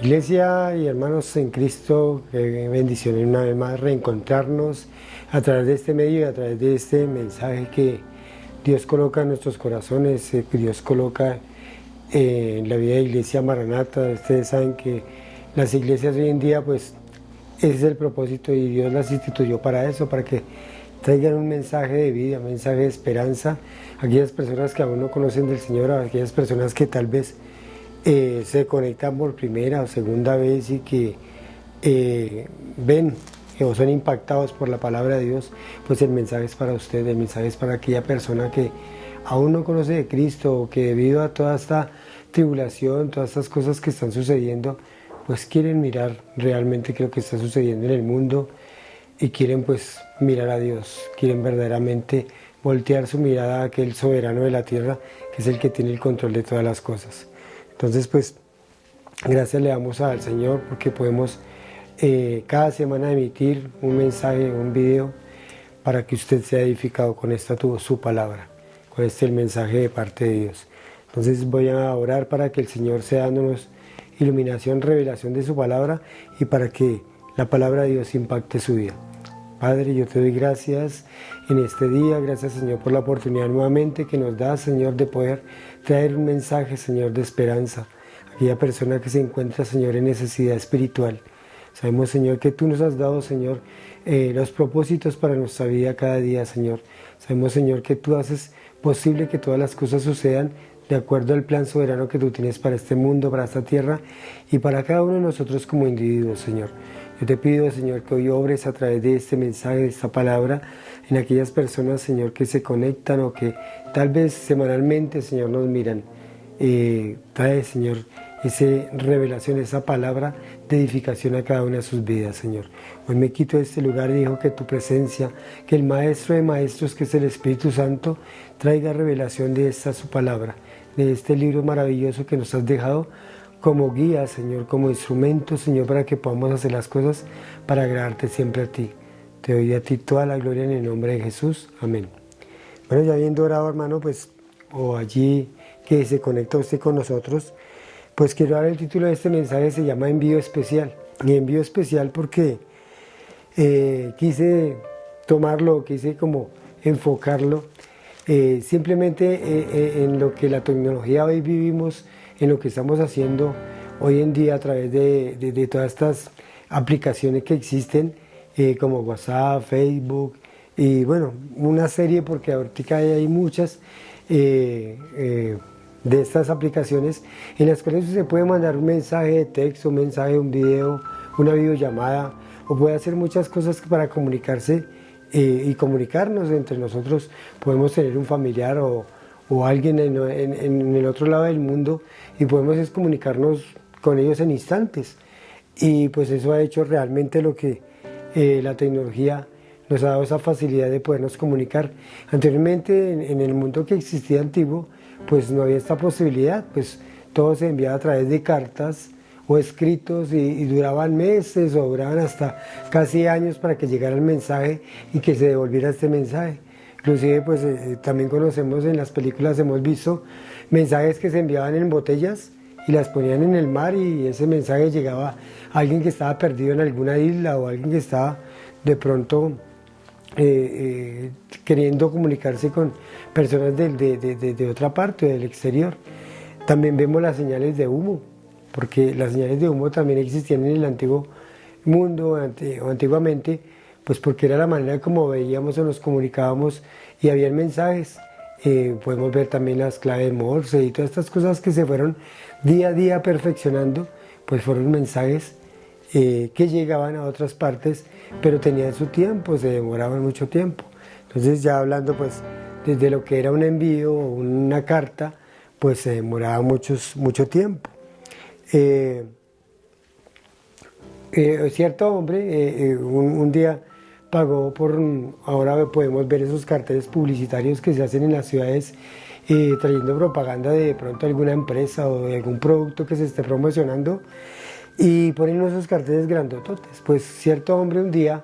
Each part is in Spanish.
Iglesia y hermanos en Cristo, qué bendición una vez más reencontrarnos a través de este medio y a través de este mensaje que Dios coloca en nuestros corazones, que Dios coloca en la vida de Iglesia Maranata. Ustedes saben que las iglesias hoy en día, pues ese es el propósito y Dios las instituyó para eso, para que traigan un mensaje de vida, un mensaje de esperanza a aquellas personas que aún no conocen del Señor, a aquellas personas que tal vez se conectan por primera o segunda vez y que ven o son impactados por la palabra de Dios. Pues el mensaje es para usted, el mensaje es para aquella persona que aún no conoce de Cristo, o que debido a toda esta tribulación, todas estas cosas que están sucediendo, pues quieren mirar realmente qué es lo que está sucediendo en el mundo y quieren pues mirar a Dios, quieren verdaderamente voltear su mirada a aquel soberano de la tierra, que es el que tiene el control de todas las cosas. Entonces pues gracias le damos al Señor porque podemos cada semana emitir un mensaje, un video, para que usted sea edificado con esta su palabra, con el mensaje de parte de Dios. Entonces voy a orar para que el Señor sea dándonos iluminación, revelación de su palabra y para que la palabra de Dios impacte su vida. Padre, yo te doy gracias en este día, gracias Señor por la oportunidad nuevamente que nos da, Señor, de poder traer un mensaje, Señor, de esperanza a aquella persona que se encuentra, Señor, en necesidad espiritual. Sabemos, Señor, que tú nos has dado, Señor, los propósitos para nuestra vida cada día, Señor. Sabemos, Señor, que tú haces posible que todas las cosas sucedan de acuerdo al plan soberano que tú tienes para este mundo, para esta tierra y para cada uno de nosotros como individuos, Señor. Yo te pido, Señor, que hoy obres a través de este mensaje, de esta palabra, en aquellas personas, Señor, que se conectan o que tal vez semanalmente, Señor, nos miran. Trae, Señor, esa revelación, esa palabra de edificación a cada una de sus vidas, Señor. Hoy me quito de este lugar y digo que tu presencia, que el Maestro de Maestros, que es el Espíritu Santo, traiga revelación de esta su palabra, de este libro maravilloso que nos has dejado como guía, Señor, como instrumento, Señor, para que podamos hacer las cosas para agradarte siempre a ti. Te doy a ti toda la gloria en el nombre de Jesús. Amén. Bueno, ya habiendo orado, hermano, pues, o allí que se conecta usted con nosotros, pues quiero dar el título de este mensaje, se llama Envío Especial. Y envío especial porque quise tomarlo, quise como enfocarlo simplemente en lo que la tecnología hoy vivimos, en lo que estamos haciendo hoy en día a través de todas estas aplicaciones que existen, como WhatsApp, Facebook, y bueno, una serie, porque ahorita hay muchas de estas aplicaciones en las cuales se puede mandar un mensaje de texto, un mensaje, un video, una videollamada, o puede hacer muchas cosas para comunicarse y comunicarnos entre nosotros. Podemos tener un familiar o alguien en el otro lado del mundo y podemos comunicarnos con ellos en instantes. Y pues eso ha hecho realmente lo que la tecnología nos ha dado, esa facilidad de podernos comunicar. Anteriormente, en el mundo que existía antiguo, pues no había esta posibilidad, pues todo se enviaba a través de cartas o escritos y duraban meses o duraban hasta casi años para que llegara el mensaje y que se devolviera este mensaje. Inclusive pues también conocemos en las películas, hemos visto mensajes que se enviaban en botellas y las ponían en el mar y ese mensaje llegaba a alguien que estaba perdido en alguna isla o alguien que estaba de pronto queriendo comunicarse con personas de otra parte, del exterior. También vemos las señales de humo, porque las señales de humo también existían en el antiguo mundo o antiguamente, pues porque era la manera como veíamos o nos comunicábamos y había mensajes. Podemos ver también las claves Morse y todas estas cosas que se fueron día a día perfeccionando, pues fueron mensajes que llegaban a otras partes, pero tenían su tiempo, se demoraban mucho tiempo. Entonces ya hablando pues desde lo que era un envío o una carta, pues se demoraba mucho tiempo. Cierto hombre un día pagó ahora podemos ver esos carteles publicitarios que se hacen en las ciudades trayendo propaganda de pronto alguna empresa o de algún producto que se esté promocionando y ponen esos carteles grandototes. Pues cierto hombre un día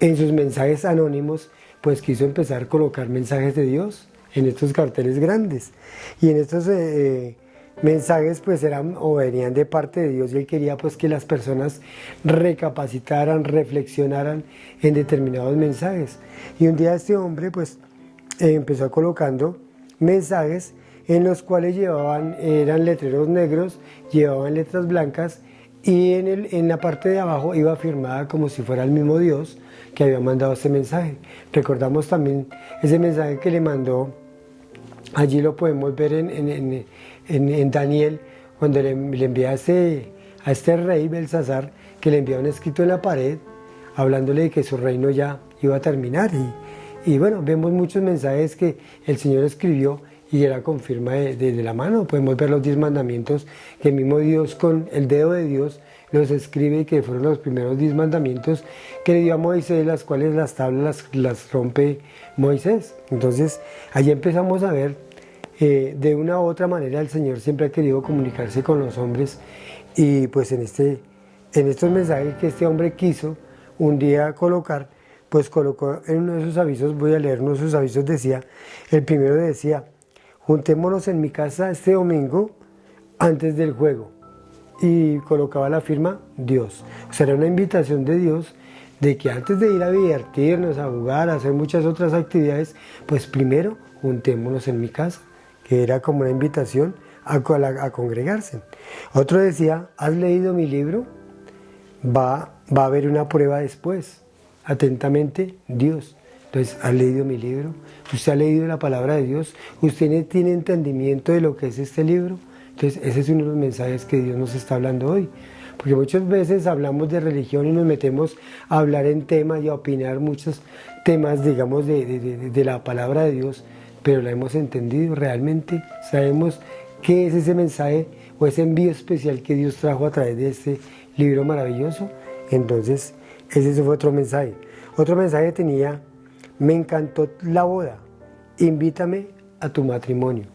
en sus mensajes anónimos pues quiso empezar a colocar mensajes de Dios en estos carteles grandes y en estos mensajes pues eran o venían de parte de Dios y él quería pues que las personas recapacitaran, reflexionaran en determinados mensajes. Y un día este hombre pues empezó colocando mensajes en los cuales eran letreros negros, llevaban letras blancas y en la parte de abajo iba firmada como si fuera el mismo Dios que había mandado este mensaje. Recordamos también ese mensaje que le mandó, allí lo podemos ver en Daniel, cuando le envía a este rey Belsasar, que le envía un escrito en la pared, hablándole de que su reino ya iba a terminar. Y bueno, vemos muchos mensajes que el Señor escribió y él la confirma de la mano. Podemos ver los 10 mandamientos que el mismo Dios con el dedo de Dios los escribe y que fueron los primeros 10 mandamientos que le dio a Moisés, las cuales las tablas las rompe Moisés. Entonces allí empezamos a ver de una u otra manera el Señor siempre ha querido comunicarse con los hombres y pues en estos mensajes que este hombre quiso un día colocar, pues colocó en uno de sus avisos, voy a leer uno de sus avisos, decía, el primero decía: juntémonos en mi casa este domingo antes del juego. Y colocaba la firma Dios. O sea, era una invitación de Dios de que antes de ir a divertirnos, a jugar, a hacer muchas otras actividades, pues primero juntémonos en mi casa, que era como una invitación a congregarse. Otro decía: ¿has leído mi libro? Va a haber una prueba después. Atentamente, Dios. Entonces, ¿has leído mi libro? ¿Usted ha leído la palabra de Dios? ¿Usted tiene entendimiento de lo que es este libro? Entonces, ese es uno de los mensajes que Dios nos está hablando hoy. Porque muchas veces hablamos de religión y nos metemos a hablar en temas y a opinar muchos temas, digamos, de la palabra de Dios, pero la hemos entendido realmente. Sabemos qué es ese mensaje o ese envío especial que Dios trajo a través de este libro maravilloso. Entonces, ese fue otro mensaje. Otro mensaje tenía: me encantó la boda, invítame a tu matrimonio.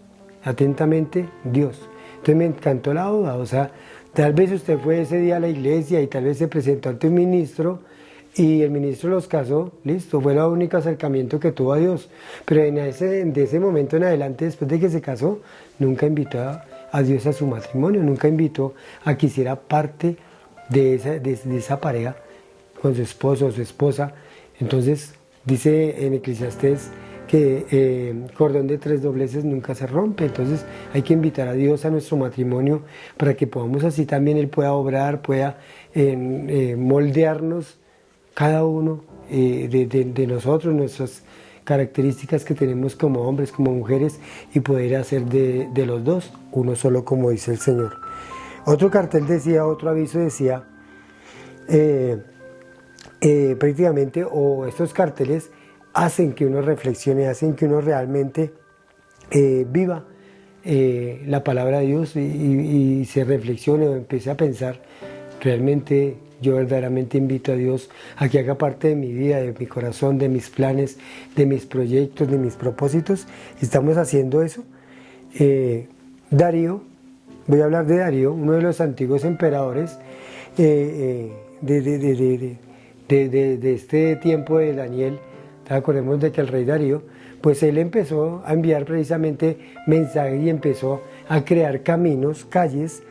Atentamente, Dios. Entonces me encantó la boda, o sea, tal vez usted fue ese día a la iglesia y tal vez se presentó ante un ministro y el ministro los casó, listo, fue el único acercamiento que tuvo a Dios. Pero de ese momento en adelante, después de que se casó, nunca invitó a Dios a su matrimonio, nunca invitó a que hiciera parte de esa pareja con su esposo o su esposa. Entonces, dice en Eclesiastés que cordón de 3 dobleces nunca se rompe. Entonces hay que invitar a Dios a nuestro matrimonio para que podamos así también Él pueda obrar, pueda moldearnos cada uno de nosotros, nuestras características que tenemos como hombres, como mujeres, y poder hacer de los dos uno solo, como dice el Señor. Otro cartel decía, otro aviso decía, prácticamente, o estos carteles hacen que uno reflexione, hacen que uno realmente viva la palabra de Dios y se reflexione o empiece a pensar, realmente yo verdaderamente invito a Dios a que haga parte de mi vida, de mi corazón, de mis planes, de mis proyectos, de mis propósitos. Estamos haciendo eso. Darío, voy a hablar de Darío, uno de los antiguos emperadores de este tiempo de Daniel. Acordemos de que el rey Darío, pues él empezó a enviar precisamente mensajes y empezó a crear caminos, calles,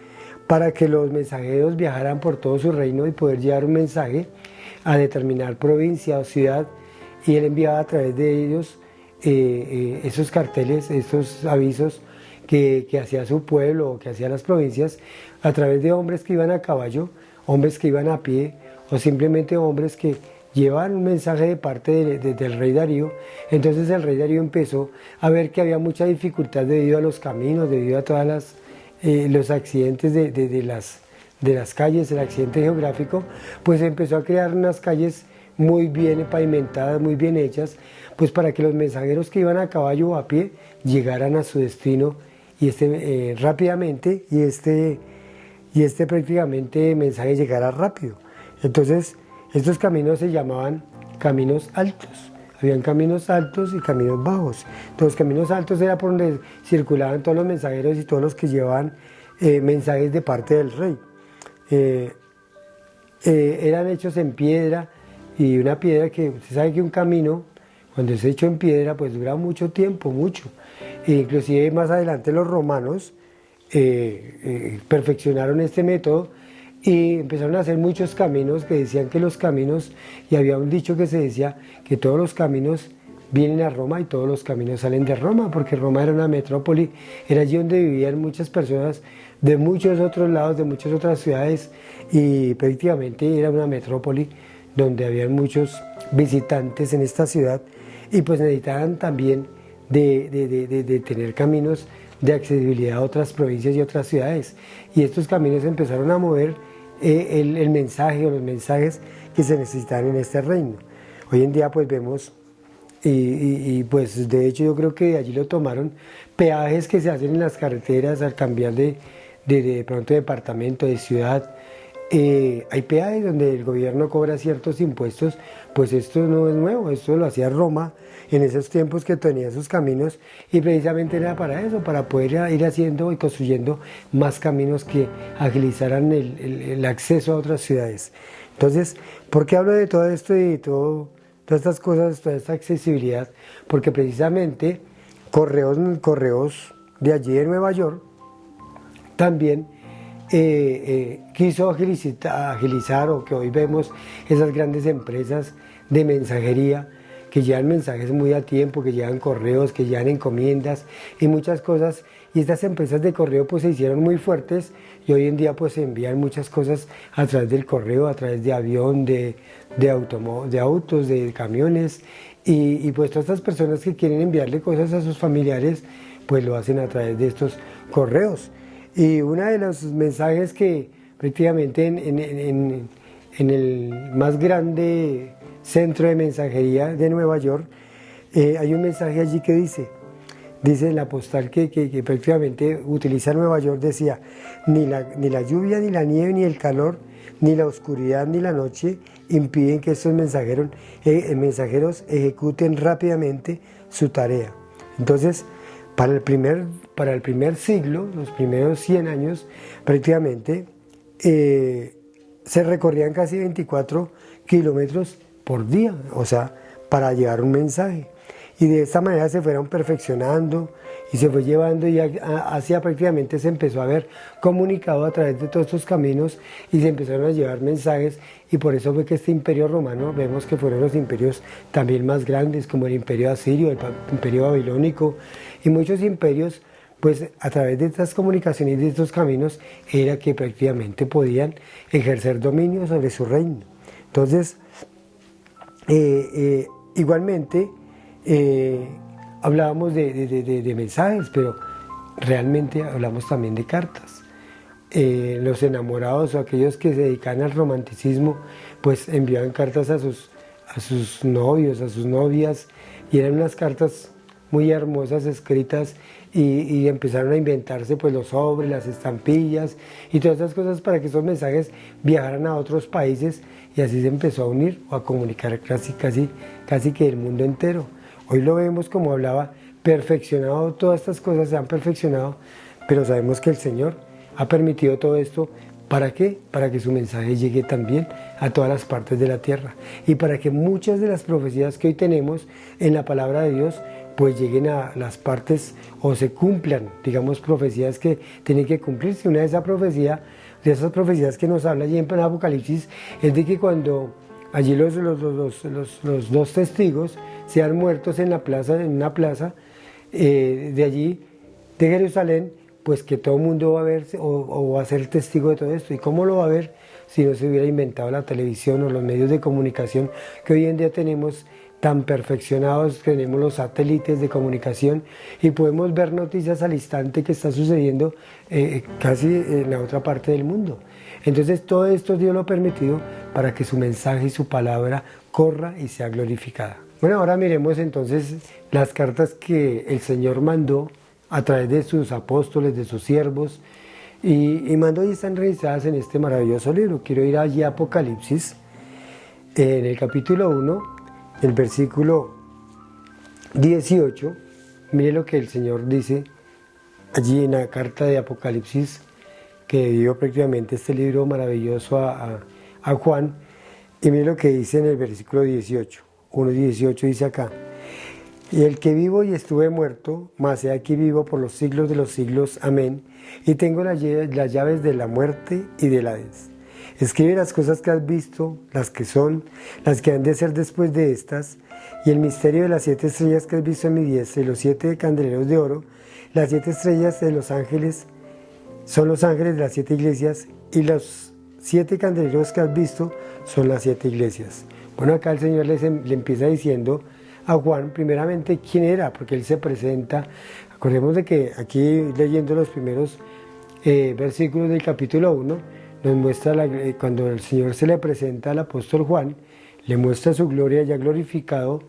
para que los mensajeros viajaran por todo su reino y poder llevar un mensaje a determinar provincia o ciudad, y él enviaba a través de ellos esos carteles, estos avisos que hacía su pueblo o que hacía las provincias, a través de hombres que iban a caballo, hombres que iban a pie, o simplemente hombres que llevaban un mensaje de parte del rey Darío. Entonces el rey Darío empezó a ver que había mucha dificultad debido a los caminos, debido a todas los accidentes de las calles, el accidente geográfico, pues empezó a crear unas calles muy bien pavimentadas, muy bien hechas, pues para que los mensajeros que iban a caballo o a pie llegaran a su destino y rápidamente y prácticamente mensaje llegara rápido. Entonces estos caminos se llamaban caminos altos. Habían caminos altos y caminos bajos. Los caminos altos era por donde circulaban todos los mensajeros y todos los que llevaban mensajes de parte del rey. Eran hechos en piedra, y una piedra que, usted sabe que un camino, cuando es hecho en piedra, pues dura mucho tiempo, mucho. E inclusive más adelante los romanos perfeccionaron este método y empezaron a hacer muchos caminos que decían que los caminos, y había un dicho que se decía que todos los caminos vienen a Roma y todos los caminos salen de Roma, porque Roma era una metrópoli, era allí donde vivían muchas personas de muchos otros lados, de muchas otras ciudades, y prácticamente era una metrópoli donde había muchos visitantes en esta ciudad, y pues necesitaban también de tener caminos de accesibilidad a otras provincias y otras ciudades, y estos caminos empezaron a mover el mensaje o los mensajes que se necesitaban en este reino. Hoy en día pues vemos, pues de hecho yo creo que de allí lo tomaron, peajes que se hacen en las carreteras al cambiar de pronto de departamento, de ciudad. Hay peajes donde el gobierno cobra ciertos impuestos, pues esto no es nuevo, esto lo hacía Roma en esos tiempos que tenía sus caminos, y precisamente era para eso, para poder ir haciendo y construyendo más caminos que agilizaran el acceso a otras ciudades. Entonces, ¿por qué hablo de todo esto y todas estas cosas, toda esta accesibilidad? Porque precisamente Correos de allí de Nueva York también quiso agilizar, o que hoy vemos esas grandes empresas de mensajería que llevan mensajes muy a tiempo, que llevan correos, que llevan encomiendas y muchas cosas, y estas empresas de correo pues se hicieron muy fuertes, y hoy en día pues se envían muchas cosas a través del correo, a través de avión, de autos, de camiones, y pues todas estas personas que quieren enviarle cosas a sus familiares pues lo hacen a través de estos correos. Y uno de los mensajes que prácticamente en el más grande centro de mensajería de Nueva York, hay un mensaje allí que dice la postal que prácticamente utiliza Nueva York, decía: ni la lluvia, ni la nieve, ni el calor, ni la oscuridad, ni la noche impiden que estos mensajeros ejecuten rápidamente su tarea. Entonces, para el primer siglo, los primeros 100 años, prácticamente se recorrían casi 24 kilómetros por día, o sea, para llevar un mensaje. Y de esta manera se fueron perfeccionando y se fue llevando, y hacia prácticamente se empezó a ver comunicado a través de todos estos caminos, y se empezaron a llevar mensajes, y por eso fue que este imperio romano, vemos que fueron los imperios también más grandes, como el imperio asirio, el imperio babilónico, y muchos imperios, pues a través de estas comunicaciones y de estos caminos era que prácticamente podían ejercer dominio sobre su reino. Entonces, igualmente, hablábamos de mensajes, pero realmente hablamos también de cartas. Los enamorados o aquellos que se dedican al romanticismo, pues enviaban cartas a sus novios, a sus novias, y eran unas cartas muy hermosas escritas, y empezaron a inventarse pues los sobres, las estampillas y todas esas cosas para que esos mensajes viajaran a otros países, y así se empezó a unir o a comunicar casi que el mundo entero. Hoy lo vemos, como hablaba, perfeccionado, todas estas cosas se han perfeccionado, pero sabemos que el Señor ha permitido todo esto. ¿Para qué? Para que su mensaje llegue también a todas las partes de la tierra, y para que muchas de las profecías que hoy tenemos en la palabra de Dios pues lleguen a las partes o se cumplan, digamos, profecías que tienen que cumplirse. Una de esas profecías que nos habla allí en Apocalipsis es de que cuando allí los dos testigos sean muertos en una plaza de allí, de Jerusalén, pues que todo el mundo va a ver o va a ser testigo de todo esto. ¿Y cómo lo va a ver si no se hubiera inventado la televisión o los medios de comunicación que hoy en día tenemos tan perfeccionados? Tenemos los satélites de comunicación y podemos ver noticias al instante que está sucediendo casi en la otra parte del mundo. Entonces todo esto Dios lo ha permitido para que su mensaje y su palabra corra y sea glorificada. Bueno, ahora miremos entonces las cartas que el Señor mandó a través de sus apóstoles, de sus siervos, y mandó, y están registradas en este maravilloso libro. Quiero ir allí a Apocalipsis, en el capítulo 1, el versículo 18, mire lo que el Señor dice allí en la carta de Apocalipsis, que dio prácticamente este libro maravilloso a Juan, y mire lo que dice en el versículo 18, 1:18 dice acá: Y el que vivo y estuve muerto, mas he aquí vivo por los siglos de los siglos. Amén. Y tengo las llaves de la muerte y del Hades. Escribe las cosas que has visto, las que son, las que han de ser después de estas, y el misterio de las 7 estrellas que has visto en mi diestra, y los 7 candeleros de oro. Las 7 estrellas de los ángeles son los ángeles de las 7 iglesias, y los 7 candeleros que has visto son las 7 iglesias. Bueno, acá el Señor le empieza diciendo a Juan, primeramente, quién era, porque él se presenta. Acordemos de que aquí, leyendo los primeros versículos del capítulo 1, nos muestra cuando el Señor se le presenta al apóstol Juan, le muestra su gloria ya glorificado,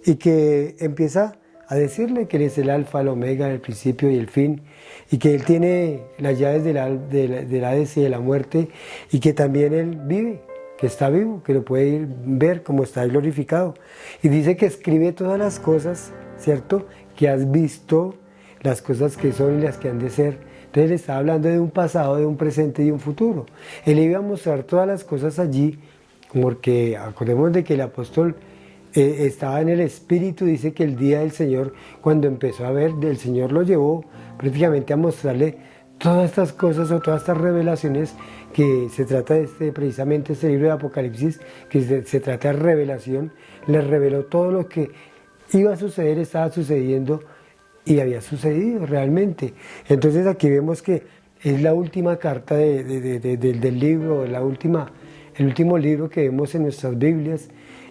y que empieza a decirle que él es el alfa, el omega, el principio y el fin, y que él tiene las llaves del Hades y de la muerte, y que también él vive, que está vivo, que lo puede ir ver como está glorificado. Y dice que escribe todas las cosas, ¿cierto?, que has visto, las cosas que son y las que han de ser. Entonces le estaba hablando de un pasado, de un presente y un futuro. Él iba a mostrar todas las cosas allí, porque acordemos de que el apóstol estaba en el Espíritu. Dice que el día del Señor, cuando empezó a ver, el Señor lo llevó prácticamente a mostrarle todas estas cosas o todas estas revelaciones, que se trata de precisamente este libro de Apocalipsis, que se trata de revelación. Le reveló todo lo que iba a suceder, estaba sucediendo y había sucedido realmente. Entonces aquí vemos que es la última carta del libro, el último libro que vemos en nuestras Biblias,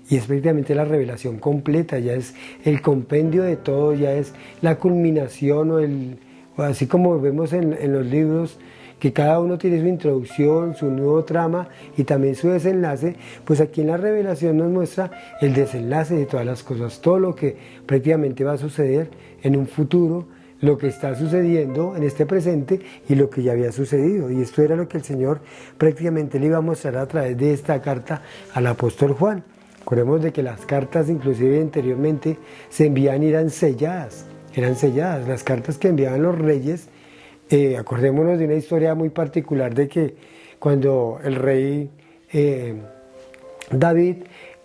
y es prácticamente la revelación completa, ya es el compendio de todo, ya es la culminación, así como vemos en los libros, que cada uno tiene su introducción, su nuevo trama y también su desenlace. Pues aquí en la revelación nos muestra el desenlace de todas las cosas, todo lo que prácticamente va a suceder en un futuro, lo que está sucediendo en este presente y lo que ya había sucedido. Y esto era lo que el Señor prácticamente le iba a mostrar a través de esta carta al apóstol Juan. Recordemos de que las cartas, inclusive anteriormente, se envían y eran selladas. Las cartas que enviaban los reyes. Acordémonos de una historia muy particular de que cuando el rey David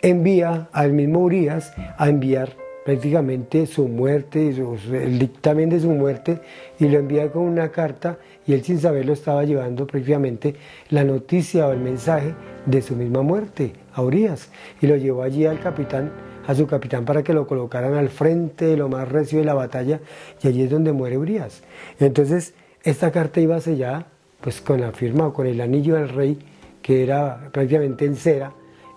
envía al mismo Urías a enviar prácticamente su muerte, el dictamen de su muerte, y lo envía con una carta, y él sin saberlo estaba llevando prácticamente la noticia o el mensaje de su misma muerte a Urías, y lo llevó allí a su capitán, para que lo colocaran al frente de lo más recio de la batalla, y allí es donde muere Urías. Entonces esta carta iba sellada pues con la firma o con el anillo del rey, que era prácticamente en cera,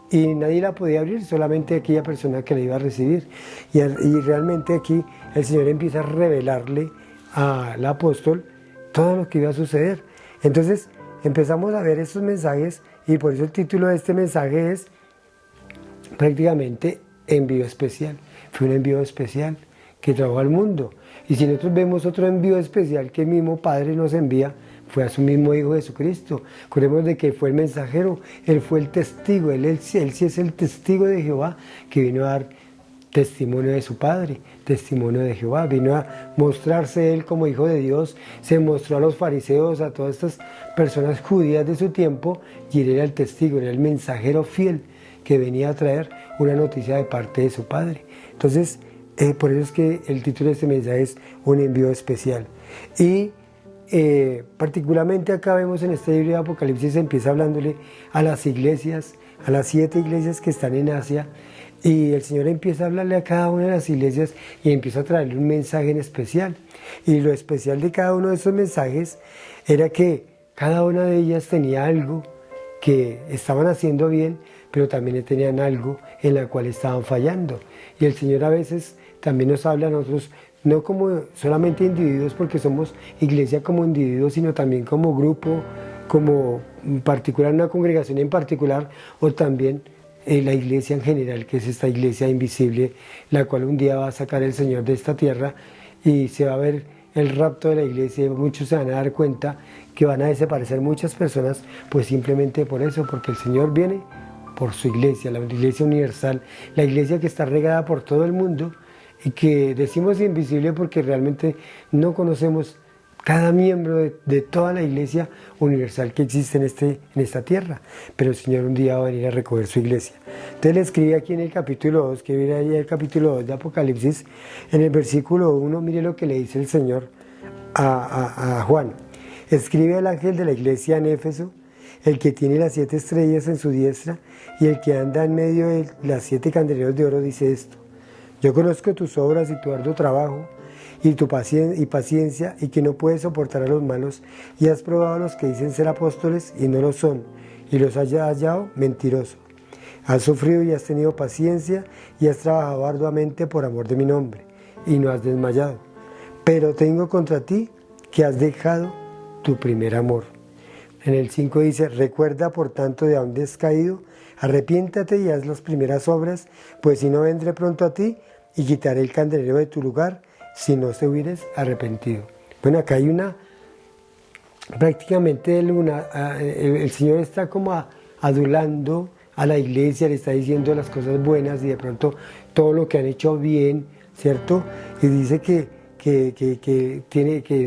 y nadie la podía abrir, solamente aquella persona que la iba a recibir. Y realmente aquí el Señor empieza a revelarle al apóstol todo lo que iba a suceder. Entonces empezamos a ver estos mensajes, y por eso el título de este mensaje es prácticamente envío especial. Fue un envío especial que trajo al mundo. Y si nosotros vemos otro envío especial que el mismo Padre nos envía, fue a su mismo Hijo Jesucristo. Acordemos de que fue el mensajero, Él fue el testigo, él sí es el testigo de Jehová, que vino a dar testimonio de su Padre, testimonio de Jehová, vino a mostrarse Él como Hijo de Dios, se mostró a los fariseos, a todas estas personas judías de su tiempo, y Él era el testigo, era el mensajero fiel, que venía a traer una noticia de parte de su Padre. Entonces, por eso es que el título de este mensaje es un envío especial. Y particularmente acá vemos en este libro de Apocalipsis, empieza hablándole a las iglesias, a las 7 iglesias que están en Asia, y el Señor empieza a hablarle a cada una de las iglesias y empieza a traerle un mensaje en especial. Y lo especial de cada uno de esos mensajes era que cada una de ellas tenía algo que estaban haciendo bien, pero también tenían algo en la cual estaban fallando. Y el Señor a veces también nos habla a nosotros, no como solamente individuos, porque somos iglesia como individuos, sino también como grupo, como en particular una congregación en particular, o también la iglesia en general, que es esta iglesia invisible, la cual un día va a sacar el Señor de esta tierra, y se va a ver el rapto de la iglesia, y muchos se van a dar cuenta que van a desaparecer muchas personas, pues simplemente por eso, porque el Señor viene por su iglesia, la iglesia universal, la iglesia que está regada por todo el mundo, y que decimos invisible porque realmente no conocemos cada miembro de toda la iglesia universal que existe en esta tierra. Pero el Señor un día va a venir a recoger su iglesia. Entonces le escribe aquí en el capítulo 2, que viene ahí el capítulo 2 de Apocalipsis, en el versículo 1, mire lo que le dice el Señor a Juan. Escribe al ángel de la iglesia en Éfeso, el que tiene las 7 estrellas en su diestra y el que anda en medio de las 7 candeleros de oro, dice esto: yo conozco tus obras y tu arduo trabajo y tu paciencia, y que no puedes soportar a los malos, y has probado a los que dicen ser apóstoles y no lo son, y los has hallado mentirosos. Has sufrido y has tenido paciencia y has trabajado arduamente por amor de mi nombre, y no has desmayado. Pero tengo contra ti que has dejado tu primer amor. En el 5 dice: recuerda por tanto de dónde has caído, arrepiéntate y haz las primeras obras, pues si no vendré pronto a ti y quitaré el candelero de tu lugar, si no te hubieres arrepentido. Bueno, acá hay prácticamente el Señor está como adulando a la iglesia, le está diciendo las cosas buenas y de pronto todo lo que han hecho bien, ¿cierto? Y dice que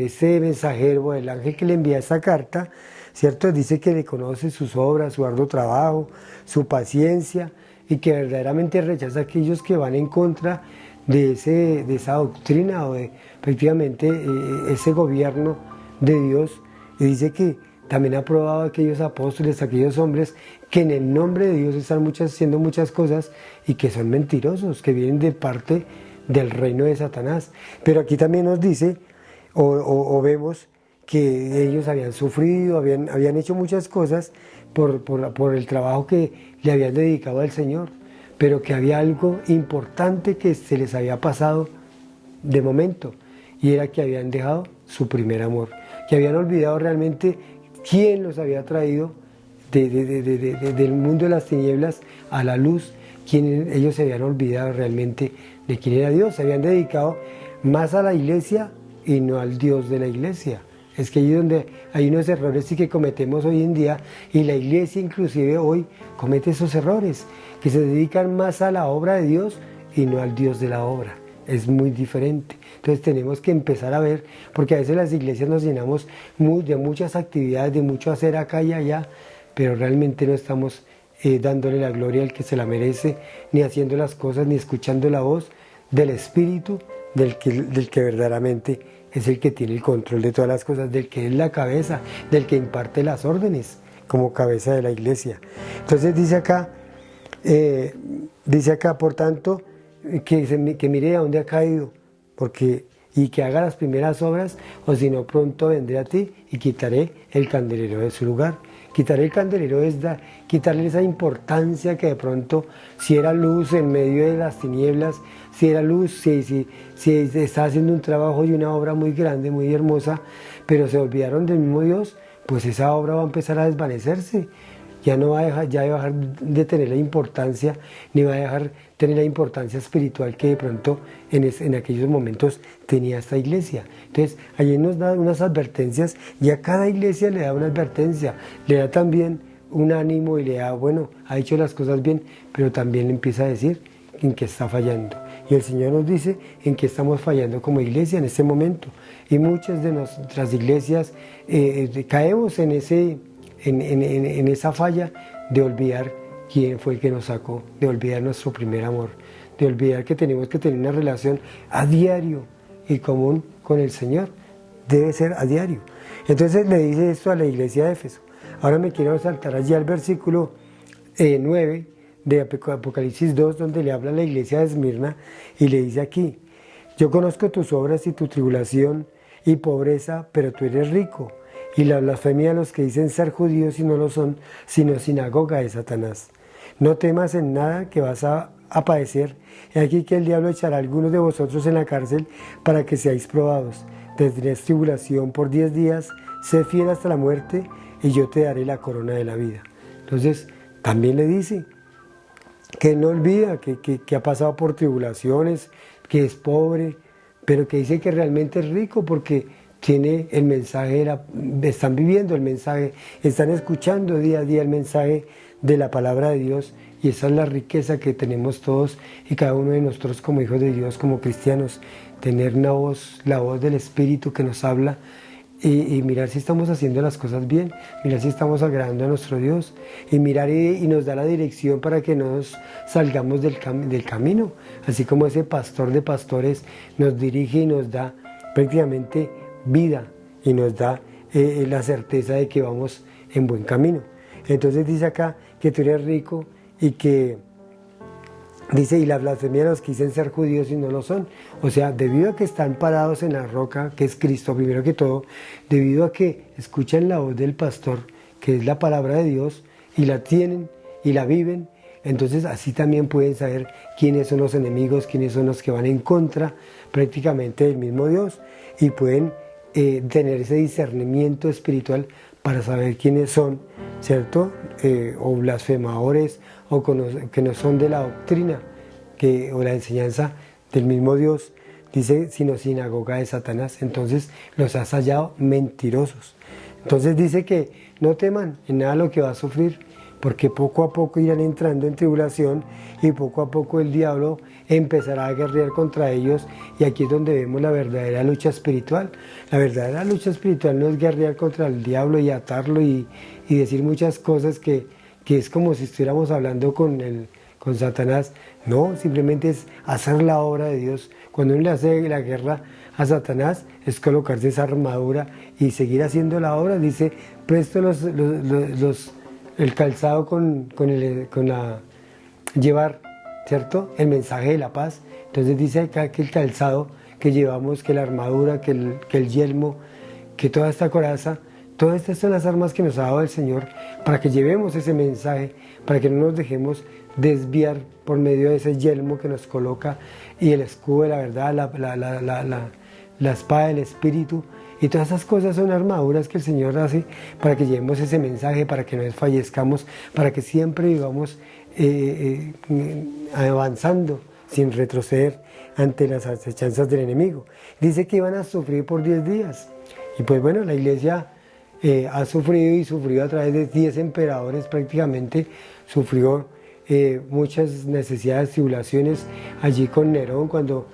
ese mensajero, el ángel que le envía esta carta, ¿cierto? Dice que le conoce sus obras, su arduo trabajo, su paciencia, y que verdaderamente rechaza a aquellos que van en contra de esa doctrina o de efectivamente ese gobierno de Dios. Y dice que también ha probado a aquellos apóstoles, a aquellos hombres que en el nombre de Dios están haciendo muchas cosas y que son mentirosos, que vienen de parte del reino de Satanás. Pero aquí también nos dice, o vemos, que ellos habían sufrido, habían hecho muchas cosas por el trabajo que le habían dedicado al Señor, pero que había algo importante que se les había pasado de momento, y era que habían dejado su primer amor, que habían olvidado realmente quién los había traído del mundo de las tinieblas a la luz, ellos se habían olvidado realmente de quién era Dios, se habían dedicado más a la iglesia y no al Dios de la iglesia. Es que ahí es donde hay unos errores sí que cometemos hoy en día, y la iglesia inclusive hoy comete esos errores, que se dedican más a la obra de Dios y no al Dios de la obra. Es muy diferente. Entonces tenemos que empezar a ver, porque a veces las iglesias nos llenamos de muchas actividades, de mucho hacer acá y allá, pero realmente no estamos dándole la gloria al que se la merece, ni haciendo las cosas, ni escuchando la voz del Espíritu, del que verdaderamente es el que tiene el control de todas las cosas, del que es la cabeza, del que imparte las órdenes como cabeza de la iglesia. Entonces dice acá, por tanto, que mire a dónde ha caído, y que haga las primeras obras, o si no pronto vendré a ti y quitaré el candelero de su lugar. Quitar el candelero es quitarle esa importancia que de pronto, si era luz en medio de las tinieblas, si era luz, si está haciendo un trabajo y una obra muy grande, muy hermosa, pero se olvidaron del mismo Dios, pues esa obra va a empezar a desvanecerse. Ya va a dejar de tener la importancia, ni va a dejar tener la importancia espiritual que de pronto en aquellos momentos tenía esta iglesia. Entonces, allí nos da unas advertencias, y a cada iglesia le da una advertencia, le da también un ánimo y le da, bueno, ha hecho las cosas bien, pero también le empieza a decir en qué está fallando. Y el Señor nos dice en qué estamos fallando como iglesia en este momento. Y muchas de nuestras iglesias caemos en esa falla de olvidar quién fue el que nos sacó, de olvidar nuestro primer amor, de olvidar que tenemos que tener una relación a diario y común con el Señor. Debe ser a diario. Entonces le dice esto a la iglesia de Éfeso. Ahora me quiero saltar allí al versículo 9 de Apocalipsis 2, donde le habla a la iglesia de Esmirna y le dice aquí: yo conozco tus obras y tu tribulación y pobreza, pero tú eres rico, y la blasfemia de los que dicen ser judíos y no lo son, sino sinagoga de Satanás. No temas en nada que vas a padecer. He aquí que el diablo echará a algunos de vosotros en la cárcel para que seáis probados. Tendréis tribulación por 10 días, sé fiel hasta la muerte, y yo te daré la corona de la vida. Entonces, también le dice que no olvida que ha pasado por tribulaciones, que es pobre, pero que dice que realmente es rico porque tiene el mensaje, están viviendo el mensaje, están escuchando día a día el mensaje de la palabra de Dios, y esa es la riqueza que tenemos todos y cada uno de nosotros como hijos de Dios, como cristianos, tener una voz, la voz del Espíritu que nos habla y mirar si estamos haciendo las cosas bien, mirar si estamos agradando a nuestro Dios, y mirar y nos da la dirección para que nos salgamos del camino, así como ese pastor de pastores nos dirige y nos da prácticamente vida y nos da la certeza de que vamos en buen camino. Entonces dice acá que tú eres rico y que dice, y la blasfemia de los que dicen ser judíos y no lo son. O sea, debido a que están parados en la roca, que es Cristo, primero que todo, debido a que escuchan la voz del pastor, que es la palabra de Dios, y la tienen y la viven, entonces así también pueden saber quiénes son los enemigos, quiénes son los que van en contra prácticamente del mismo Dios, y pueden tener ese discernimiento espiritual para saber quiénes son, ¿cierto? O blasfemadores, o que no son de la doctrina o la enseñanza del mismo Dios, dice, sino sinagoga de Satanás. Entonces los has hallado mentirosos. Entonces dice que no teman en nada lo que va a sufrir, porque poco a poco irán entrando en tribulación y poco a poco el diablo empezará a guerrear contra ellos, y aquí es donde vemos la verdadera lucha espiritual. La verdadera lucha espiritual no es guerrear contra el diablo y atarlo y decir muchas cosas que es como si estuviéramos hablando con Satanás. No, simplemente es hacer la obra de Dios. Cuando uno le hace la guerra a Satanás es colocarse esa armadura y seguir haciendo la obra. Dice, presto el calzado llevar, ¿cierto?, el mensaje de la paz. Entonces dice acá que el calzado que llevamos, que la armadura, que el yelmo, que toda esta coraza, todas estas son las armas que nos ha dado el Señor para que llevemos ese mensaje, para que no nos dejemos desviar por medio de ese yelmo que nos coloca, y el escudo de la verdad, la espada del Espíritu, y todas esas cosas son armaduras que el Señor hace para que llevemos ese mensaje, para que no desfallezcamos, para que siempre vivamos avanzando sin retroceder ante las acechanzas del enemigo. Dice que iban a sufrir por 10 días, y pues bueno, la iglesia ha sufrido y sufrido a través de 10 emperadores prácticamente, sufrió muchas necesidades, tribulaciones allí con Nerón cuando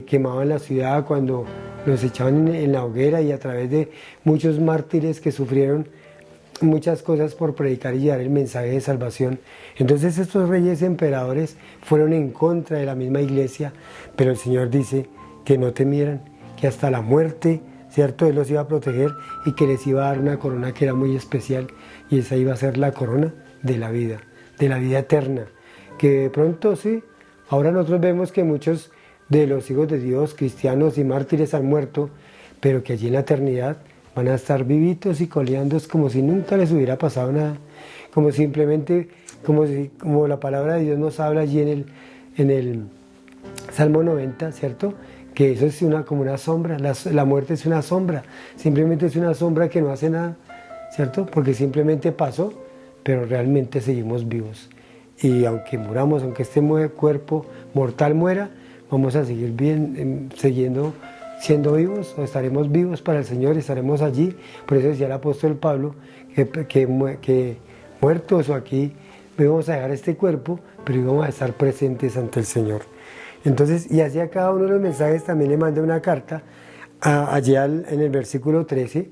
quemaban la ciudad, cuando los echaban en la hoguera, y a través de muchos mártires que sufrieron muchas cosas por predicar y llevar el mensaje de salvación. Entonces estos reyes emperadores fueron en contra de la misma iglesia, pero el Señor dice que no temieran, que hasta la muerte, ¿cierto?, Él los iba a proteger y que les iba a dar una corona que era muy especial, y esa iba a ser la corona de la vida eterna, que de pronto sí, ahora nosotros vemos que muchos de los hijos de Dios, cristianos y mártires han muerto, pero que allí en la eternidad van a estar vivitos y coleando como si nunca les hubiera pasado nada, como simplemente, como la palabra de Dios nos habla allí en el Salmo 90, ¿cierto?, que eso es como una sombra, la muerte es una sombra, simplemente es una sombra que no hace nada, ¿cierto?, porque simplemente pasó, pero realmente seguimos vivos. Y aunque muramos, aunque este cuerpo mortal muera, vamos a seguir siendo vivos, o estaremos vivos para el Señor, estaremos allí. Por eso decía el apóstol Pablo que muertos o aquí vamos a dejar este cuerpo, pero íbamos a estar presentes ante el Señor. Entonces, y hacia cada uno de los mensajes también le manda una carta, allá en el versículo 13,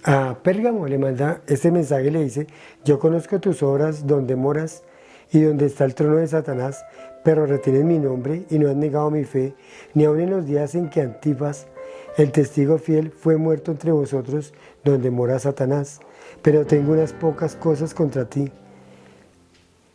a Pérgamo le manda este mensaje y le dice: yo conozco tus obras, donde moras y donde está el trono de Satanás, pero retienes mi nombre y no has negado mi fe, ni aun en los días en que Antipas, el testigo fiel, fue muerto entre vosotros, donde mora Satanás. Pero tengo unas pocas cosas contra ti,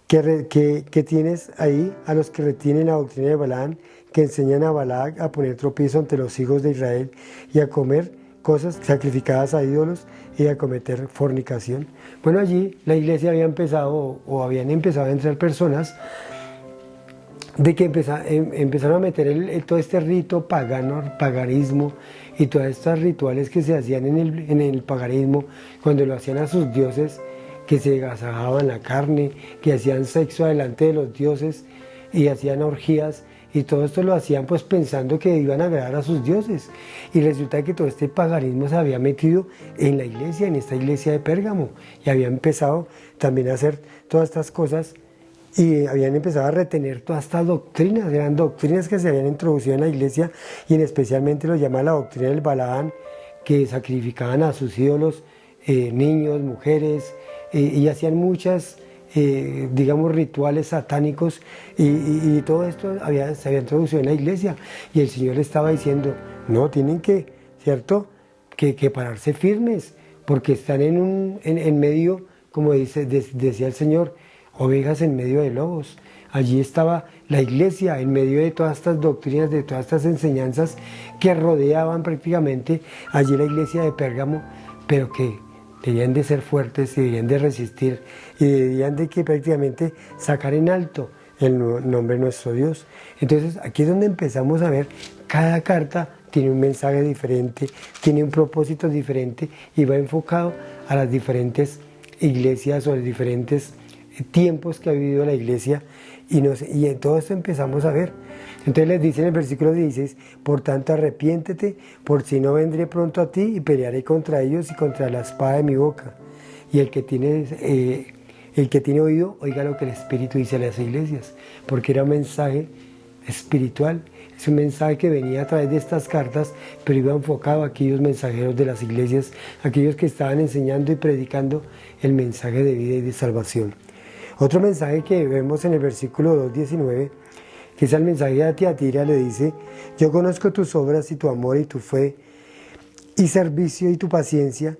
que tienes ahí a los que retienen la doctrina de Balaam, que enseñan a Balac a poner tropiezo ante los hijos de Israel y a comer cosas sacrificadas a ídolos y a cometer fornicación. Bueno, allí la iglesia había empezado, o habían empezado a entrar personas de que empezaron a meter todo este rito pagano, paganismo, y todas estas rituales que se hacían en el paganismo, cuando lo hacían a sus dioses, que se agasajaban la carne, que hacían sexo delante de los dioses y hacían orgías, y todo esto lo hacían pues pensando que iban a agradar a sus dioses, y resulta que todo este paganismo se había metido en la iglesia, en esta iglesia de Pérgamo, y había empezado también a hacer todas estas cosas, y habían empezado a retener todas estas doctrinas. Eran doctrinas que se habían introducido en la iglesia, y en especialmente lo llama la doctrina del Balaam, que sacrificaban a sus ídolos, niños, mujeres, y hacían muchas, digamos, rituales satánicos, y todo esto se había introducido en la iglesia, y el Señor le estaba diciendo, no, tienen que, ¿cierto?, que pararse firmes, porque están en medio, como decía el Señor, ovejas en medio de lobos. Allí estaba la iglesia en medio de todas estas doctrinas, de todas estas enseñanzas que rodeaban prácticamente allí la iglesia de Pérgamo, pero que debían de ser fuertes y debían de resistir y debían de que prácticamente sacar en alto el nombre de nuestro Dios. Entonces aquí es donde empezamos a ver cada carta tiene un mensaje diferente, tiene un propósito diferente y va enfocado a las diferentes iglesias o los diferentes tiempos que ha vivido la iglesia y en todo esto empezamos a ver. Entonces les dice en el versículo 16, por tanto arrepiéntete, por si no vendré pronto a ti y pelearé contra ellos y contra la espada de mi boca. Y el que tiene oído, oiga lo que el Espíritu dice a las iglesias, porque era un mensaje espiritual, es un mensaje que venía a través de estas cartas, pero iba enfocado a aquellos mensajeros de las iglesias, aquellos que estaban enseñando y predicando el mensaje de vida y de salvación. Otro mensaje que vemos en el versículo 2:19, que es el mensaje de Tiatira, le dice, yo conozco tus obras y tu amor y tu fe y servicio y tu paciencia,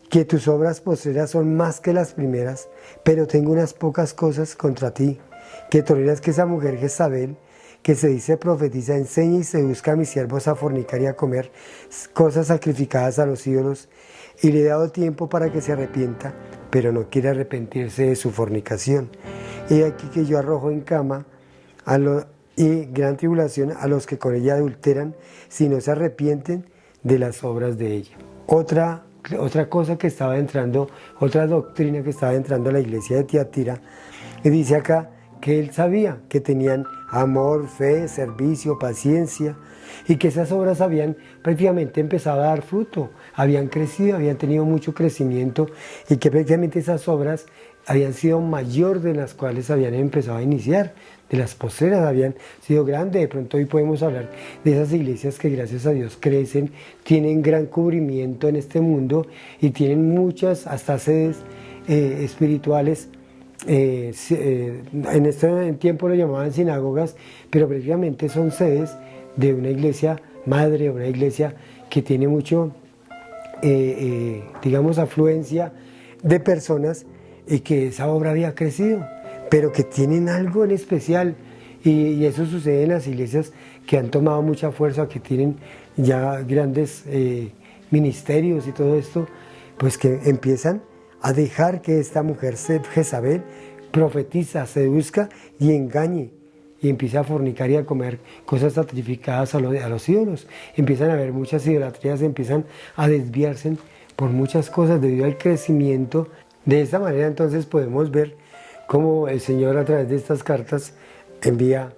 que tus obras postreras son más que las primeras, pero tengo unas pocas cosas contra ti, que toleras que esa mujer Jezabel, que se dice profetiza, enseña y seduzca a mis siervos a fornicar y a comer cosas sacrificadas a los ídolos, y le he dado tiempo para que se arrepienta, pero no quiere arrepentirse de su fornicación. He aquí que yo arrojo en cama y gran tribulación a los que con ella adulteran, si no se arrepienten de las obras de ella. Otra cosa que estaba entrando, otra doctrina que estaba entrando a la iglesia de Tiatira, y dice acá que él sabía que tenían amor, fe, servicio, paciencia, y que esas obras habían prácticamente empezado a dar fruto, habían crecido, habían tenido mucho crecimiento, y que prácticamente esas obras habían sido mayor de las cuales habían empezado a iniciar, de las postreras habían sido grandes. De pronto hoy podemos hablar de esas iglesias que gracias a Dios crecen, tienen gran cubrimiento en este mundo y tienen muchas hasta sedes espirituales. En este tiempo lo llamaban sinagogas, pero prácticamente son sedes de una iglesia madre, una iglesia que tiene mucho, digamos, afluencia de personas y que esa obra había crecido, pero que tienen algo en especial, y eso sucede en las iglesias que han tomado mucha fuerza, que tienen ya grandes ministerios y todo esto, pues que empiezan a dejar que esta mujer Jezabel profetiza, seduzca y engañe, y empieza a fornicar y a comer cosas sacrificadas a los ídolos. Empiezan a haber muchas idolatrías, empiezan a desviarse por muchas cosas debido al crecimiento. De esta manera entonces podemos ver cómo el Señor a través de estas cartas envía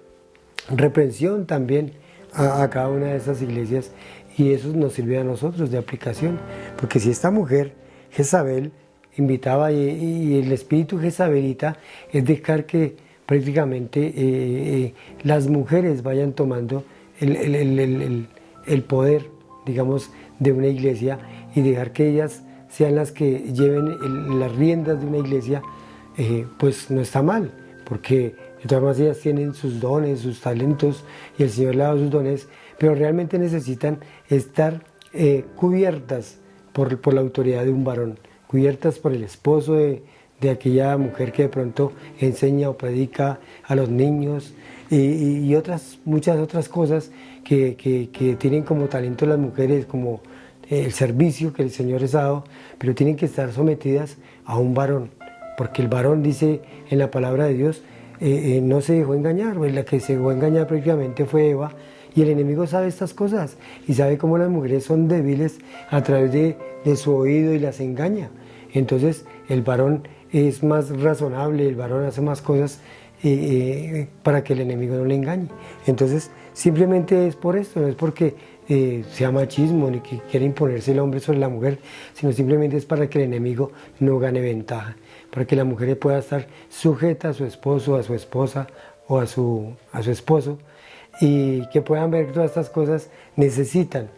reprensión también a cada una de estas iglesias, y eso nos sirve a nosotros de aplicación, porque si esta mujer Jezabel invitaba y el espíritu jezabelita es dejar que prácticamente las mujeres vayan tomando el poder, digamos, de una iglesia, y dejar que ellas sean las que lleven las riendas de una iglesia, pues no está mal, porque de todas maneras ellas tienen sus dones, sus talentos, y el Señor le ha dado sus dones, pero realmente necesitan estar cubiertas por la autoridad de un varón, cubiertas por el esposo de aquella mujer que de pronto enseña o predica a los niños, y muchas otras cosas que tienen como talento las mujeres, como el servicio que el Señor les ha dado, pero tienen que estar sometidas a un varón, porque el varón, dice en la palabra de Dios, no se dejó engañar, pues la que se dejó engañar prácticamente fue Eva, y el enemigo sabe estas cosas, y sabe cómo las mujeres son débiles a través de su oído, y las engaña. Entonces el varón es más razonable, el varón hace más cosas para que el enemigo no le engañe. Entonces simplemente es por esto, no es porque sea machismo ni que quiera imponerse el hombre sobre la mujer, sino simplemente es para que el enemigo no gane ventaja, para que la mujer pueda estar sujeta a su esposo, a su esposa o a su esposo, y que puedan ver todas estas cosas. Necesitan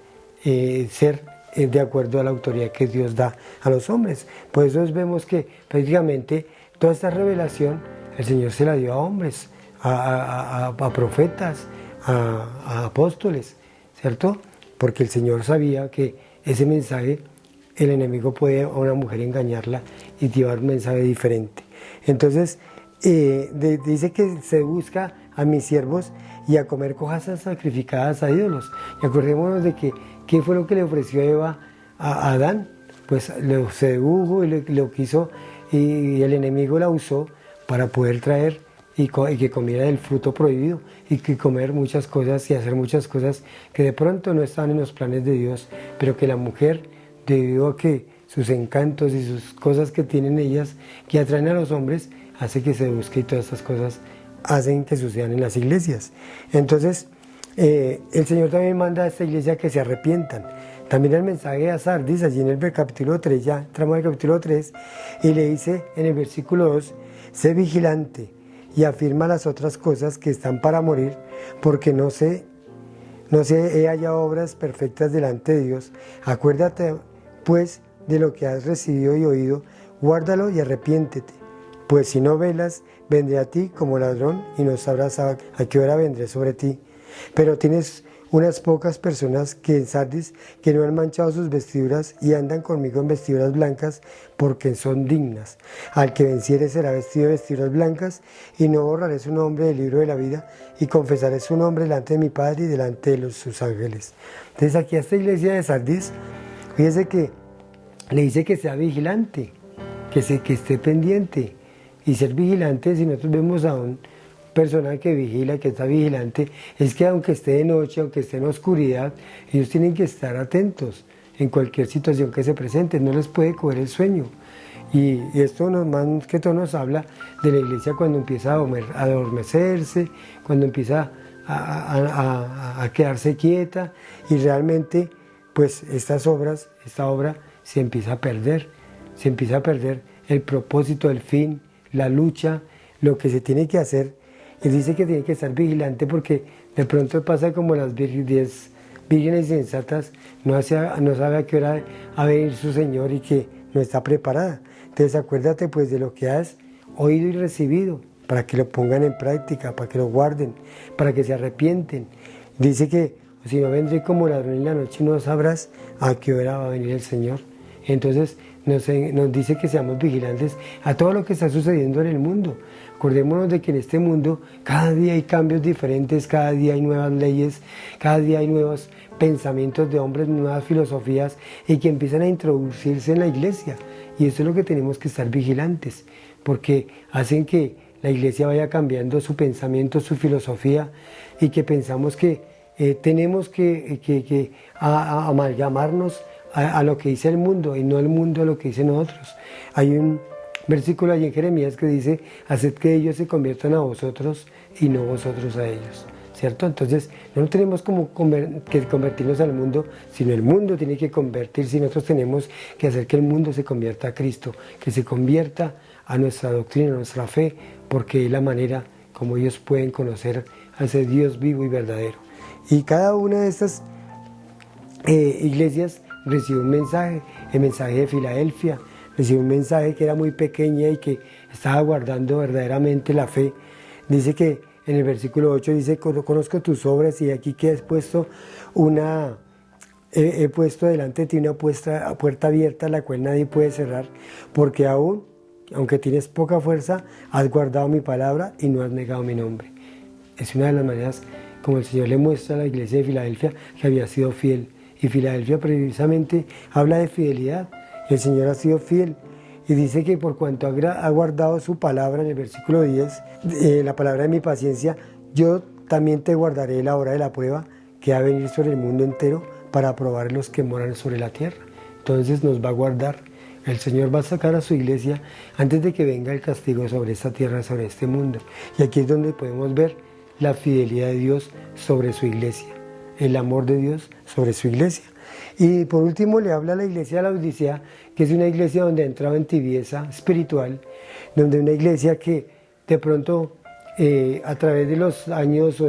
ser de acuerdo a la autoridad que Dios da a los hombres. Por eso vemos que prácticamente toda esta revelación el Señor se la dio a hombres, a profetas, a apóstoles, ¿cierto? Porque el Señor sabía que ese mensaje, el enemigo puede a una mujer engañarla y llevar un mensaje diferente. Entonces, dice que se busca a mis siervos y a comer cosas sacrificadas a ídolos. Y acordémonos de que, ¿qué fue lo que le ofreció Eva a Adán? Pues lo sedujo y lo quiso, y el enemigo la usó para poder traer y que comiera del fruto prohibido, y que comer muchas cosas y hacer muchas cosas que de pronto no estaban en los planes de Dios, pero que la mujer, debido a que sus encantos y sus cosas que tienen ellas, que atraen a los hombres, hace que se busque, y todas estas cosas hacen que sucedan en las iglesias. Entonces, el Señor también manda a esta iglesia que se arrepientan. También el mensaje a Sardis, allí en el capítulo 3, ya entramos al capítulo 3, y le dice en el versículo 2, sé vigilante y afirma las otras cosas que están para morir, porque no se he hallado obras perfectas delante de Dios. Acuérdate pues de lo que has recibido y oído, guárdalo y arrepiéntete. Pues si no velas, vendré a ti como ladrón y no sabrás a qué hora vendré sobre ti. Pero tienes unas pocas personas que en Sardis que no han manchado sus vestiduras y andan conmigo en vestiduras blancas porque son dignas. Al que venciere será vestido de vestiduras blancas, y no borraré su nombre del libro de la vida, y confesaré su nombre delante de mi Padre y delante de sus ángeles. Entonces aquí a esta iglesia de Sardis, fíjese que le dice que sea vigilante, que esté pendiente. Y ser vigilante, si nosotros vemos a un persona que vigila, que está vigilante, es que aunque esté de noche, aunque esté en oscuridad, ellos tienen que estar atentos en cualquier situación que se presente, no les puede coger el sueño. Y esto más que todo nos habla de la iglesia cuando empieza a adormecerse, cuando empieza a quedarse quieta, y realmente pues esta obra se empieza a perder el propósito, el fin, la lucha, lo que se tiene que hacer. Él dice que tiene que estar vigilante porque de pronto pasa como las 10 vírgenes sensatas, no sabe a qué hora va a venir su Señor y que no está preparada. Entonces acuérdate pues de lo que has oído y recibido, para que lo pongan en práctica, para que lo guarden, para que se arrepienten. Dice que si no, vendré como ladrón en la noche y no sabrás a qué hora va a venir el Señor. Entonces nos dice que seamos vigilantes a todo lo que está sucediendo en el mundo. Acordémonos de que en este mundo cada día hay cambios diferentes, cada día hay nuevas leyes, cada día hay nuevos pensamientos de hombres, nuevas filosofías, y que empiezan a introducirse en la iglesia. Y eso es lo que tenemos que estar vigilantes, porque hacen que la iglesia vaya cambiando su pensamiento, su filosofía, y que pensamos que tenemos que amalgamarnos a lo que dice el mundo, y no el mundo a lo que dice nosotros. Hay un versículo allí en Jeremías que dice, haced que ellos se conviertan a vosotros y no vosotros a ellos, ¿cierto? Entonces no tenemos que convertirnos al mundo, sino el mundo tiene que convertirse, y nosotros tenemos que hacer que el mundo se convierta a Cristo, que se convierta a nuestra doctrina, a nuestra fe, porque es la manera como ellos pueden conocer a ese Dios vivo y verdadero. Y cada una de estas iglesias recibió un mensaje, el mensaje de Filadelfia, recibió un mensaje que era muy pequeña y que estaba guardando verdaderamente la fe. Dice que en el versículo 8 dice, conozco tus obras, y aquí que he puesto delante de ti una puerta abierta, la cual nadie puede cerrar, porque aunque tienes poca fuerza, has guardado mi palabra y no has negado mi nombre. Es una de las maneras como el Señor le muestra a la iglesia de Filadelfia que había sido fiel. Y Filadelfia precisamente habla de fidelidad. El Señor ha sido fiel, y dice que por cuanto ha guardado su palabra, en el versículo 10, la palabra de mi paciencia, yo también te guardaré la hora de la prueba que va a venir sobre el mundo entero para probar los que moran sobre la tierra. Entonces nos va a guardar. El Señor va a sacar a su iglesia antes de que venga el castigo sobre esta tierra, sobre este mundo. Y aquí es donde podemos ver la fidelidad de Dios sobre su iglesia, el amor de Dios sobre su iglesia. Y por último le habla a la iglesia de la Odisea, que es una iglesia donde ha entrado en tibieza espiritual, donde una iglesia que de pronto a través de los años o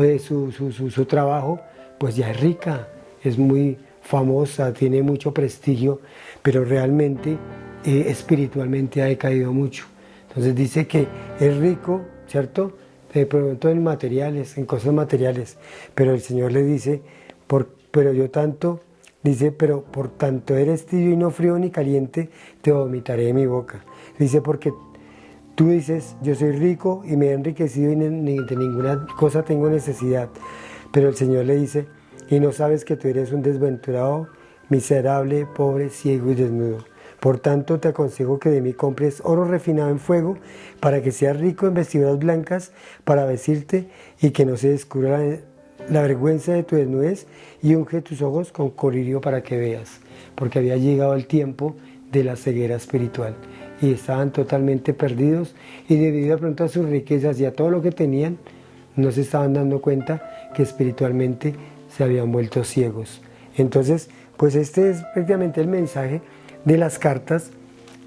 de su trabajo, pues ya es rica, es muy famosa, tiene mucho prestigio, pero realmente espiritualmente ha decaído mucho. Entonces dice que es rico, ¿cierto? De pronto en materiales, en cosas materiales, pero el Señor le dice, pero yo tanto, dice, pero por tanto eres tibio y no frío ni caliente, te vomitaré de mi boca. Dice, porque tú dices, yo soy rico y me he enriquecido y de ninguna cosa tengo necesidad. Pero el Señor le dice, y no sabes que tú eres un desventurado, miserable, pobre, ciego y desnudo. Por tanto, te aconsejo que de mí compres oro refinado en fuego, para que seas rico en vestiduras blancas, para vestirte y que no se descubra la vergüenza de tu desnudez, y unge tus ojos con colirio para que veas. Porque había llegado el tiempo de la ceguera espiritual y estaban totalmente perdidos, y debido de pronto a sus riquezas y a todo lo que tenían, no se estaban dando cuenta que espiritualmente se habían vuelto ciegos. Entonces, pues este es prácticamente el mensaje de las cartas,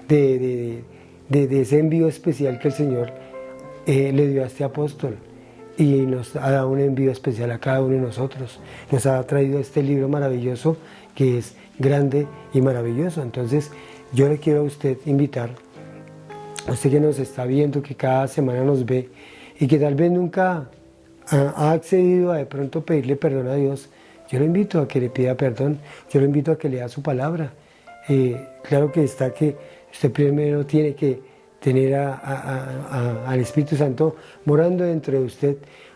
de ese envío especial que el Señor le dio a este apóstol, y nos ha dado un envío especial a cada uno de nosotros. Nos ha traído este libro maravilloso que es grande y maravilloso. Entonces yo le quiero a usted invitar, a usted que nos está viendo, que cada semana nos ve y que tal vez nunca ha accedido a de pronto pedirle perdón a Dios. Yo lo invito a que le pida perdón, yo lo invito a que lea su palabra. Claro que está que usted primero tiene que tener al Espíritu Santo morando dentro de usted,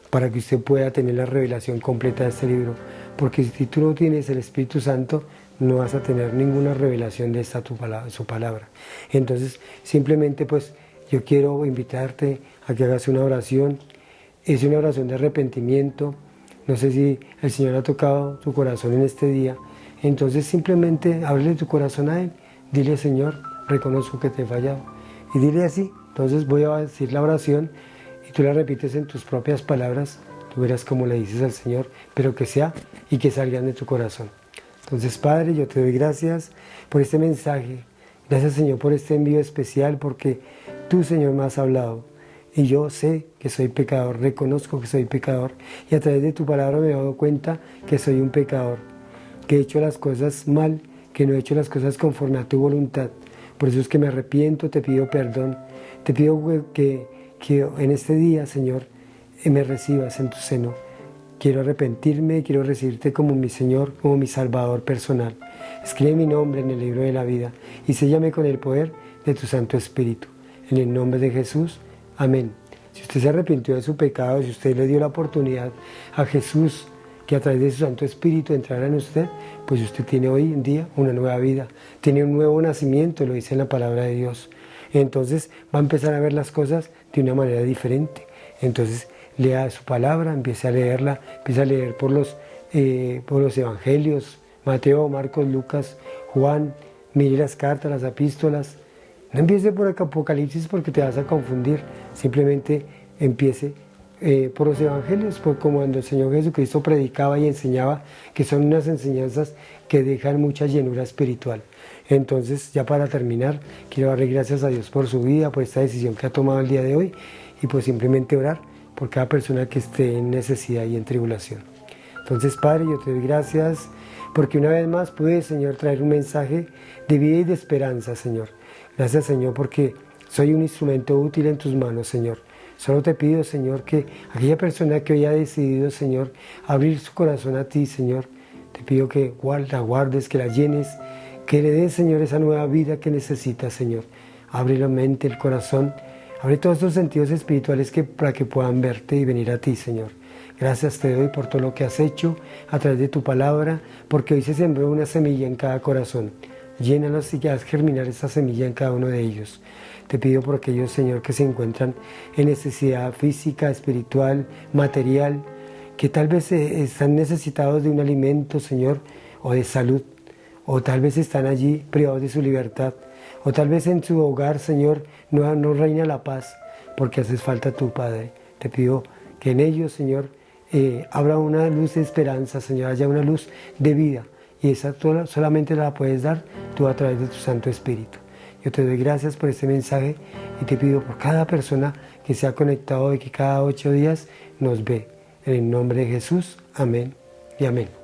para que usted pueda tener la revelación completa de este libro. Porque si tú no tienes el Espíritu Santo, no vas a tener ninguna revelación de su palabra. Entonces, simplemente pues yo quiero invitarte a que hagas una oración. Es una oración de arrepentimiento. No sé si el Señor ha tocado tu corazón en este día. Entonces simplemente ábrele tu corazón a Él. Dile, Señor, reconozco que te he fallado. Y dile así. Entonces voy a decir la oración y tú la repites en tus propias palabras. Tú verás cómo le dices al Señor, pero que sea y que salgan de tu corazón. Entonces, Padre, yo te doy gracias por este mensaje. Gracias, Señor, por este envío especial, porque tú, Señor, me has hablado. Y yo sé que soy pecador, reconozco que soy pecador. Y a través de tu palabra me he dado cuenta que soy un pecador, que he hecho las cosas mal, que no he hecho las cosas conforme a tu voluntad. Por eso es que me arrepiento, te pido perdón. Te pido que en este día, Señor, me recibas en tu seno. Quiero arrepentirme, quiero recibirte como mi Señor, como mi Salvador personal. Escribe mi nombre en el libro de la vida y séllame con el poder de tu Santo Espíritu. En el nombre de Jesús, amén. Si usted se arrepintió de su pecado, si usted le dio la oportunidad a Jesús, que a través de su Santo Espíritu entrara en usted, pues usted tiene hoy en día una nueva vida, tiene un nuevo nacimiento, lo dice en la palabra de Dios. Entonces va a empezar a ver las cosas de una manera diferente. Entonces lea su palabra, empiece a leerla, empiece a leer por los evangelios, Mateo, Marcos, Lucas, Juan, mire las cartas, las epístolas. No empiece por el Apocalipsis porque te vas a confundir, simplemente empiece por los evangelios, como cuando el Señor Jesucristo predicaba y enseñaba, que son unas enseñanzas que dejan mucha llenura espiritual. Entonces, ya para terminar, quiero darle gracias a Dios por su vida, por esta decisión que ha tomado el día de hoy, y pues simplemente orar por cada persona que esté en necesidad y en tribulación. Entonces, Padre, yo te doy gracias porque una vez más pude, Señor, traer un mensaje de vida y de esperanza, Señor. Gracias, Señor, porque soy un instrumento útil en tus manos, Señor. Solo te pido, Señor, que aquella persona que hoy ha decidido, Señor, abrir su corazón a ti, Señor, te pido que la guardes, que la llenes, que le des, Señor, esa nueva vida que necesita, Señor. Abre la mente, el corazón, abre todos estos sentidos espirituales para que puedan verte y venir a ti, Señor. Gracias te doy por todo lo que has hecho a través de tu palabra, porque hoy se sembró una semilla en cada corazón. Llénalos y haz germinar esa semilla en cada uno de ellos. Te pido por aquellos, Señor, que se encuentran en necesidad física, espiritual, material, que tal vez están necesitados de un alimento, Señor, o de salud, o tal vez están allí privados de su libertad, o tal vez en su hogar, Señor, no reina la paz, porque haces falta tú, Padre. Te pido que en ellos, Señor, abra una luz de esperanza, Señor, haya una luz de vida, y esa solamente la puedes dar tú a través de tu Santo Espíritu. Yo te doy gracias por este mensaje y te pido por cada persona que se ha conectado y que cada 8 días nos ve. En el nombre de Jesús, amén y amén.